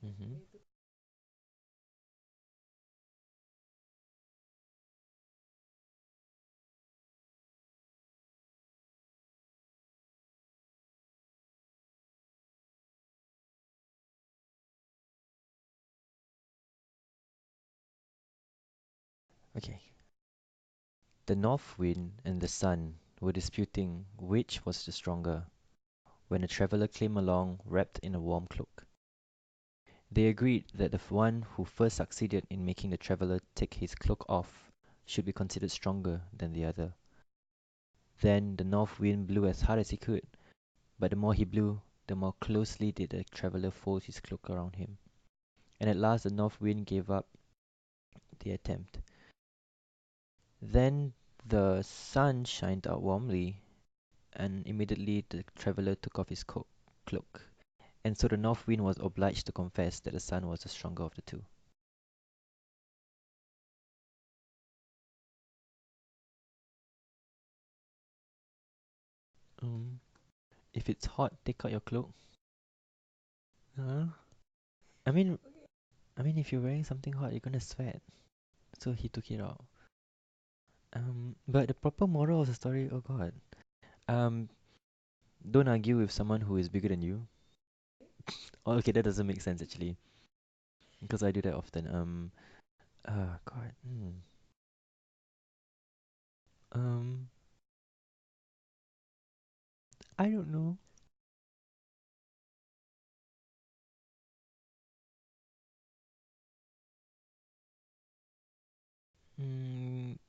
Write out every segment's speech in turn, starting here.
Mm-hmm. Okay. The north wind and the sun were disputing which was the stronger when a traveler came along wrapped in a warm cloak. They agreed that the one who first succeeded in making the traveler take his cloak off should be considered stronger than the other. Then the north wind blew as hard as he could, but the more he blew, the more closely did the traveler fold his cloak around him. And at last the north wind gave up the attempt. Then the sun shined out warmly, and immediately the traveler took off his cloak. And so the north wind was obliged to confess that the sun was the stronger of the two. Um, if it's hot, take out your cloak. Huh? I mean, if you're wearing something hot, you're gonna sweat. So he took it out. But the proper moral of the story, oh god. Um, don't argue with someone who is bigger than you. Oh, okay, that doesn't make sense actually, because I do that often. God. Um, I don't know.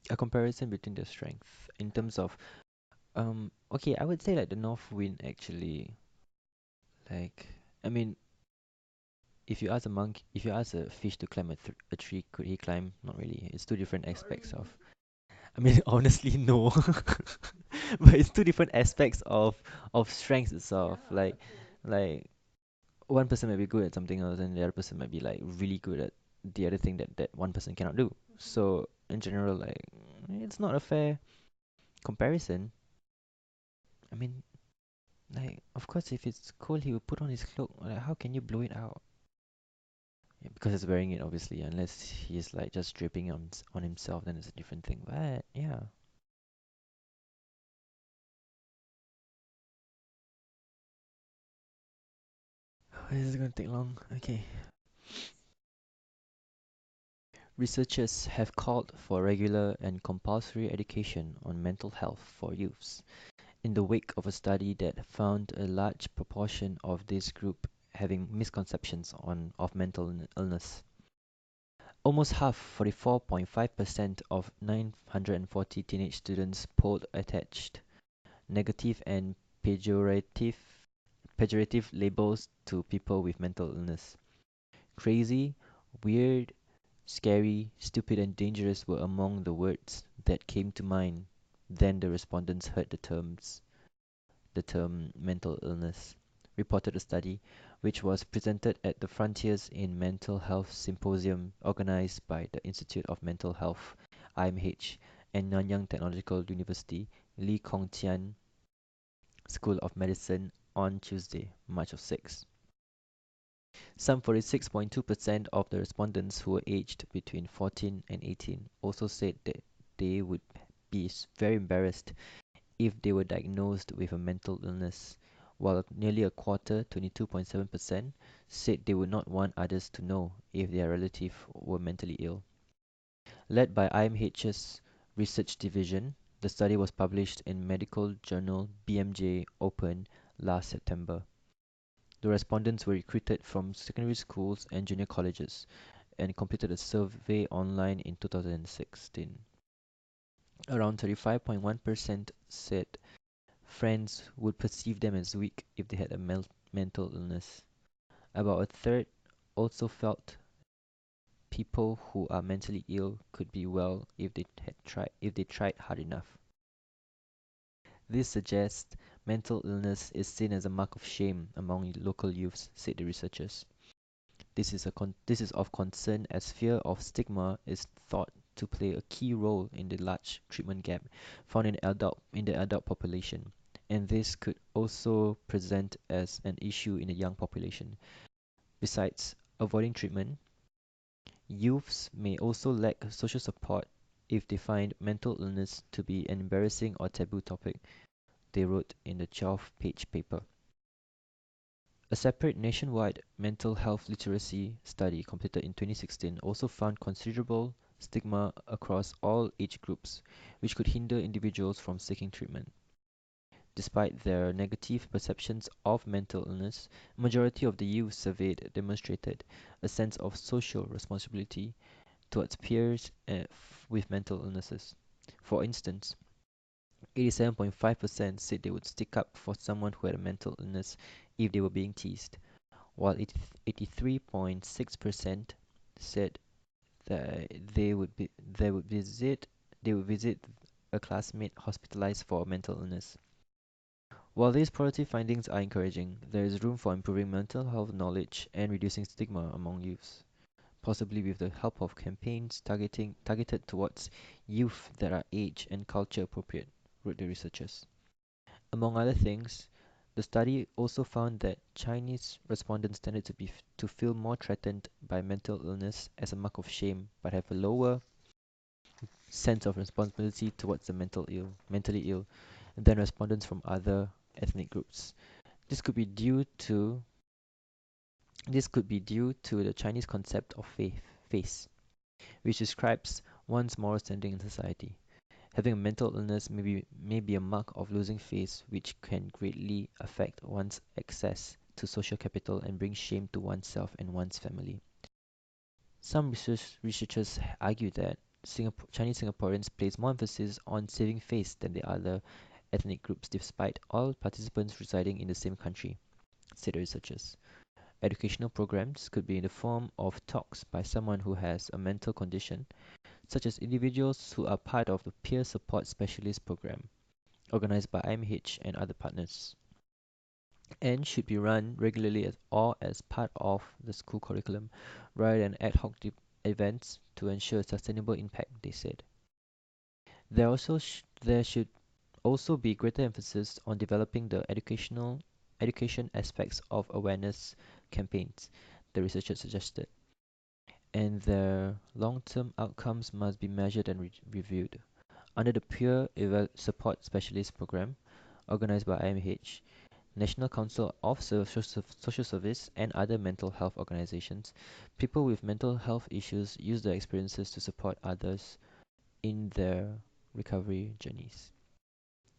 A comparison between their strength in terms of okay, I would say like the north wind actually, like, I mean, if you ask a fish to climb a tree, could he climb? Not really. It's two different aspects of. I mean, honestly, no. But it's two different aspects of strength itself. Like one person might be good at something else, and the other person might be like really good at the other thing that one person cannot do. So in general, like, it's not a fair comparison. I mean, like, of course, if it's cold, he will put on his cloak. Like, how can you blow it out? Yeah, because he's wearing it, obviously. Unless he's like just dripping on himself, then it's a different thing. But yeah, this is gonna take long. Okay. Researchers have called for regular and compulsory education on mental health for youths in the wake of a study that found a large proportion of this group having misconceptions of mental illness. Almost half, 44.5% of 940 teenage students polled attached negative and pejorative pejorative labels to people with mental illness. Crazy, weird, scary, stupid and dangerous were among the words that came to mind. Then the respondents heard the term mental illness, reported a study which was presented at the Frontiers in Mental Health Symposium organized by the Institute of Mental Health (IMH) and Nanyang Technological University Lee Kong Chian School of Medicine on Tuesday, March 6. Some 46.2% of the respondents who were aged between 14 and 18 also said that they would be very embarrassed if they were diagnosed with a mental illness, while nearly a quarter, 22.7%, said they would not want others to know if their relative were mentally ill. Led by IMH's research division, the study was published in medical journal BMJ Open last September. The respondents were recruited from secondary schools and junior colleges and completed a survey online in 2016. Around 35.1% said friends would perceive them as weak if they had a mental illness. About a third also felt people who are mentally ill could be well if they tried hard enough. This suggests mental illness is seen as a mark of shame among local youths, said the researchers. This is of concern as fear of stigma is thought to play a key role in the large treatment gap found in the adult population, and this could also present as an issue in the young population. Besides, avoiding treatment. Youths may also lack social support if they find mental illness to be an embarrassing or taboo topic, they wrote in the 12-page paper. A separate nationwide mental health literacy study completed in 2016 also found considerable stigma across all age groups, which could hinder individuals from seeking treatment. Despite their negative perceptions of mental illness, a majority of the youth surveyed demonstrated a sense of social responsibility towards peers with mental illnesses. For instance, 87.5% said they would stick up for someone who had a mental illness if they were being teased, while 83.6% said that they would visit a classmate hospitalized for mental illness. While these positive findings are encouraging, there is room for improving mental health knowledge and reducing stigma among youths, possibly with the help of campaigns targeted towards youth that are age and culture appropriate, wrote the researchers. Among other things, the study also found that Chinese respondents tended to feel more threatened by mental illness as a mark of shame, but have a lower sense of responsibility towards the mentally ill than respondents from other ethnic groups. This could be due to this could be due to the Chinese concept of face, which describes one's moral standing in society. Having a mental illness may be a mark of losing face, which can greatly affect one's access to social capital and bring shame to oneself and one's family. Some researchers argue that Chinese Singaporeans place more emphasis on saving face than the other ethnic groups, despite all participants residing in the same country, said the researchers. Educational programs could be in the form of talks by someone who has a mental condition, such as individuals who are part of the Peer Support Specialist program, organized by IMH and other partners, and should be run regularly or as part of the school curriculum rather than ad hoc events to ensure sustainable impact, they said. There should also be greater emphasis on developing the education aspects of awareness campaigns, the researchers suggested, and their long-term outcomes must be measured and reviewed. Under the Support Specialist Program, organized by IMH, National Council of Social Service, and other mental health organizations, people with mental health issues use their experiences to support others in their recovery journeys.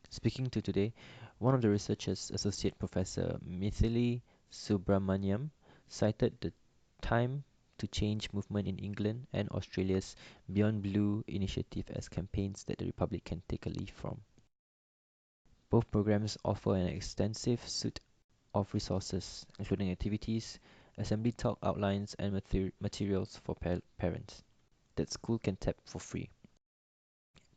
Speaking to Today, one of the researchers, Associate Professor Mithili Subramaniam, cited the Time to Change movement in England and Australia's Beyond Blue initiative as campaigns that the Republic can take a leaf from. Both programs offer an extensive suite of resources, including activities, assembly talk outlines, and materials for parents that school can tap for free.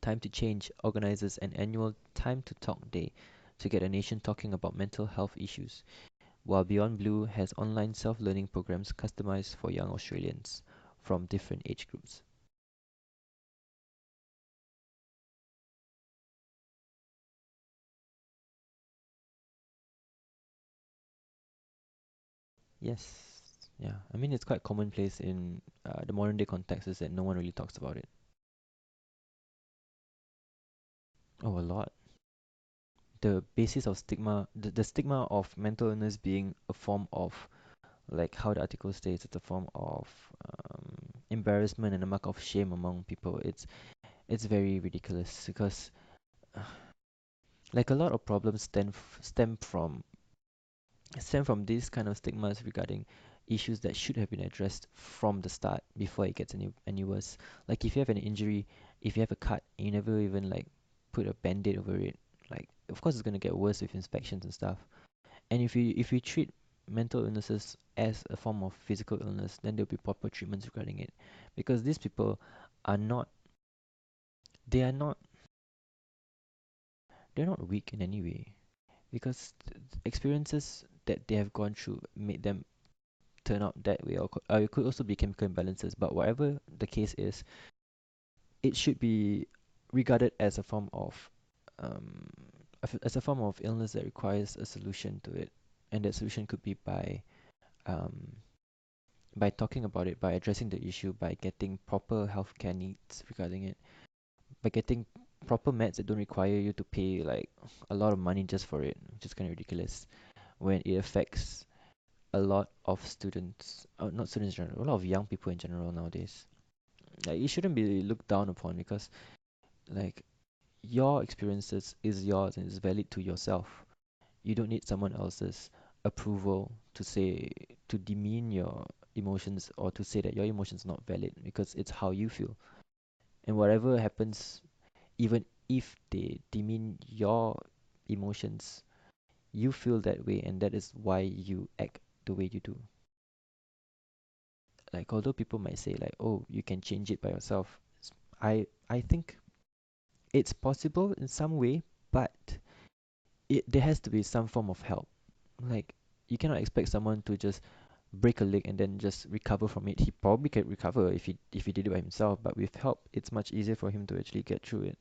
Time to Change organizes an annual Time to Talk Day to get a nation talking about mental health issues, while Beyond Blue has online self-learning programs customized for young Australians from different age groups. Yes, yeah. I mean, it's quite commonplace in the modern day context is that no one really talks about it. Oh, a lot. The basis of the stigma of mental illness being a form of, like how the article states, it's a form of embarrassment and a mark of shame among people. It's very ridiculous because like a lot of problems stem from these kind of stigmas regarding issues that should have been addressed from the start before it gets any worse. Like if you have an injury, if you have a cut, and you never even like put a band-aid over it, like of course it's gonna get worse with inspections and stuff. And if you treat mental illnesses as a form of physical illness, then there'll be proper treatments regarding it. Because these people are not they are not they're not weak in any way. Because experiences that they have gone through made them turn out that way, or it could also be chemical imbalances. But whatever the case is, it should be regarded as a form of um, as a form of illness that requires a solution to it, and that solution could be um, by talking about it, by addressing the issue, by getting proper healthcare needs regarding it, by getting proper meds that don't require you to pay like a lot of money just for it, which is kind of ridiculous when it affects a lot of students, not students in general, a lot of young people in general nowadays. Like it shouldn't be looked down upon because like your experiences is yours and is valid to yourself. You don't need someone else's approval to say to demean your emotions or to say that your emotions not valid because it's how you feel. And whatever happens, even if they demean your emotions, you feel that way and that is why you act the way you do. Like although people might say like, oh, you can change it by yourself. I think it's possible in some way, but there has to be some form of help. Like you cannot expect someone to just break a leg and then just recover from it. He probably can recover if he did it by himself, but with help, it's much easier for him to actually get through it.